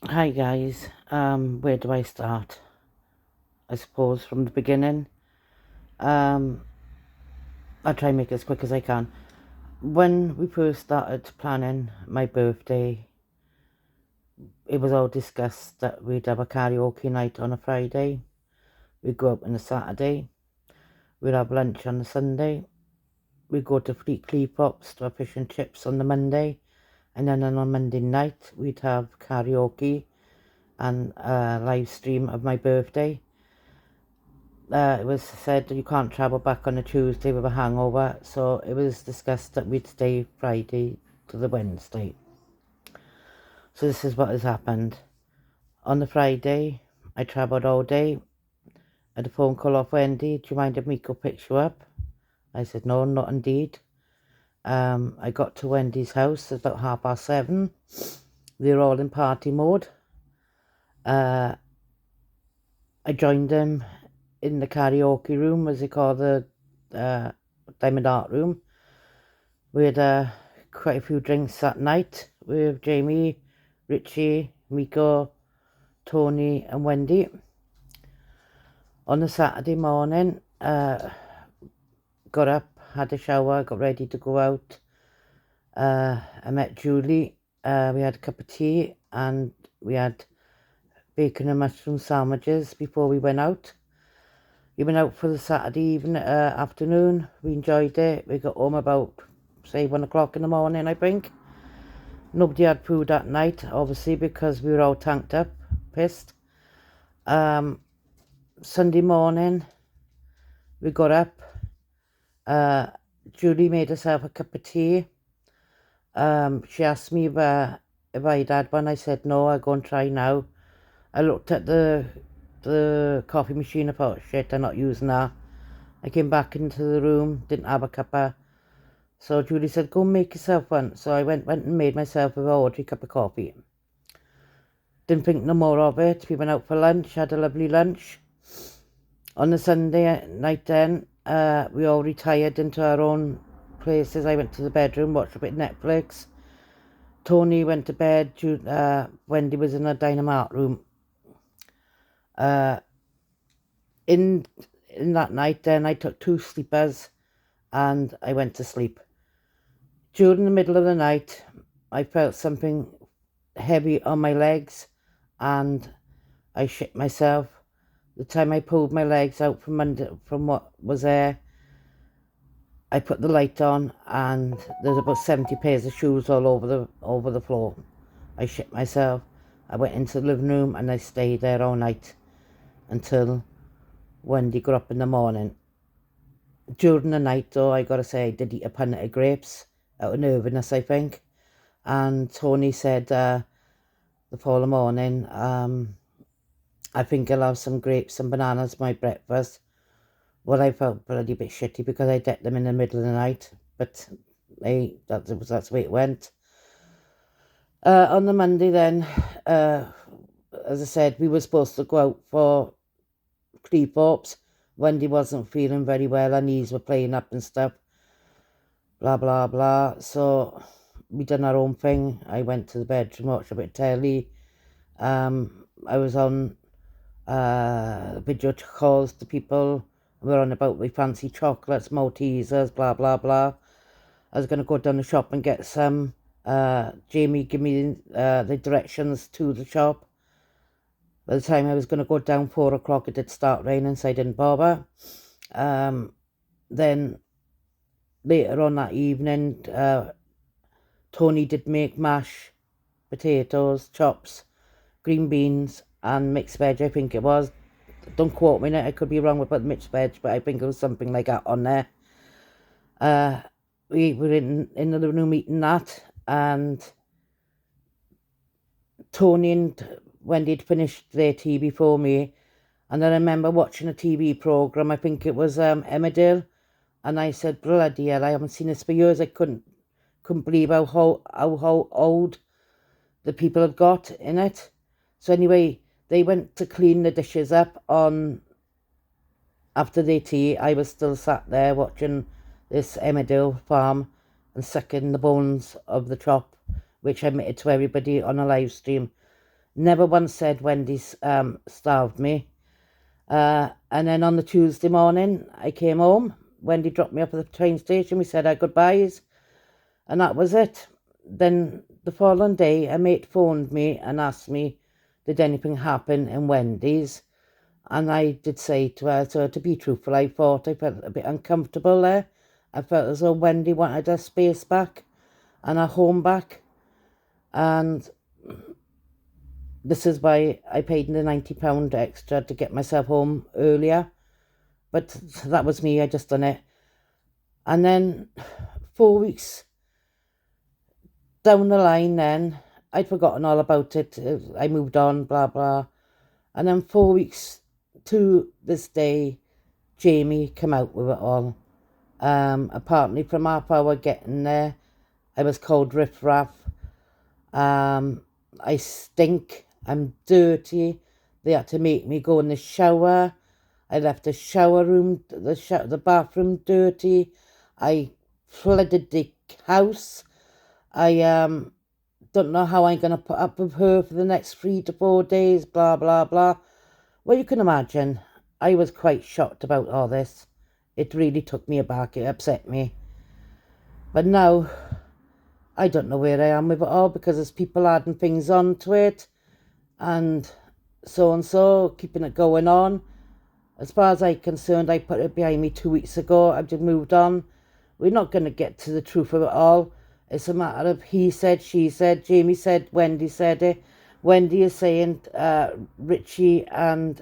Hi guys, where do I start? I suppose from the beginning. Um, I'll try and make it as quick as I can. When we first started planning my birthday, it was all discussed that we'd have a karaoke night on a Friday, we'd go out on a Saturday, we'd have lunch on a Sunday, we'd go to Fleet Flea Pops to have fish and chips on the Monday, and then on a Monday night we'd have karaoke and a live stream of my birthday. It was said that you can't travel back on a Tuesday with a hangover, so it was discussed that we'd stay Friday to the Wednesday. So this is what has happened. On the Friday, I travelled all day. I had a phone call off Wendy. Do you mind if Miko picks you up? I said, no, not indeed. I got to Wendy's house at about 7:30. They were all in party mode. I joined them in the karaoke room, as they call the Diamond Art room. We had quite a few drinks that night with Jamie, Richie, Miko, Tony and Wendy. On the Saturday morning, got up, had a shower, got ready to go out. I met Julie. We had a cup of tea and we had bacon and mushroom sandwiches before we went out. We went out for the Saturday evening, afternoon. We enjoyed it. We got home about, say, 1 o'clock in the morning, I think. Nobody had food that night, obviously, because we were all tanked up, pissed. Sunday morning, we got up. Julie made herself a cup of tea. She asked me if I'd had one. I said no, I'll go and try now. I looked at the coffee machine. I thought, shit, I'm not using that. I came back into the room, didn't have a cuppa. So Julie said, go and make yourself one. So I went and made myself a ordinary cup of coffee. Didn't think no more of it. We went out for lunch, had a lovely lunch. On the Sunday night then, we all retired into our own places. I went to the bedroom, watched a bit of Netflix. Tony went to bed. Wendy was in the Dynamite room. In that night then, I took 2 sleepers and I went to sleep. During the middle of the night, I felt something heavy on my legs and I shit myself. The time I pulled my legs out from what was there, I put the light on and there's about 70 pairs of shoes all over the floor. I shit myself. I went into the living room and I stayed there all night until Wendy got up in the morning. During the night, though, I gotta say, I did eat a punnet of grapes out of nervousness, I think. And Tony said the following morning, I think I'll have some grapes and bananas for my breakfast. Well, I felt bloody bit shitty because I ate them in the middle of the night, but hey, that's the way it went. On the Monday then, as I said, we were supposed to go out for Cleethorpes. Wendy wasn't feeling very well, her knees were playing up and stuff, blah, blah, blah. So we done our own thing. I went to the bedroom, watched a bit of telly. I was on video calls to people. We were on about my fancy chocolates, Maltesers, blah, blah, blah. I was going to go down the shop and get some. Jamie gave me the directions to the shop. By the time I was going to go down 4 o'clock, it did start raining, so I didn't bother. Then later on that evening, Tony did make mash, potatoes, chops, green beans, and mixed veg, I think it was. Don't quote me on it, I could be wrong about the mixed veg, but I think it was something like that on there. We were in the living room eating that, and Tony and Wendy had finished their tea before me, and then I remember watching a TV programme, I think it was Emmerdale, and I said, bloody hell, I haven't seen this for years. I couldn't believe how old the people had got in it. So anyway, they went to clean the dishes up after their tea. I was still sat there watching this Emmerdale farm and sucking the bones of the chop, which I admitted to everybody on a live stream. Never once said Wendy's starved me. And then on the Tuesday morning, I came home. Wendy dropped me up at the train station. We said our goodbyes, and that was it. Then the following day, a mate phoned me and asked me, did anything happen in Wendy's? And I did say to her, so to be truthful, I thought I felt a bit uncomfortable there. I felt as though Wendy wanted her space back and her home back. And this is why I paid the £90 extra to get myself home earlier. But that was me, I just done it. And then 4 weeks down the line then, I'd forgotten all about it. I moved on, blah, blah. And then 4 weeks to this day, Jamie came out with it all. Apparently from half hour getting there, I was called riff-raff. I stink. I'm dirty. They had to make me go in the shower. I left the shower room, the bathroom dirty. I flooded the house. I don't know how I'm going to put up with her for the next 3 to 4 days, blah, blah, blah. Well, you can imagine, I was quite shocked about all this. It really took me aback. It upset me. But now, I don't know where I am with it all because there's people adding things on to it and so, keeping it going on. As far as I'm concerned, I put it behind me 2 weeks ago. I've just moved on. We're not going to get to the truth of it all. It's a matter of he said, she said, Jamie said, Wendy said it. Wendy is saying Richie and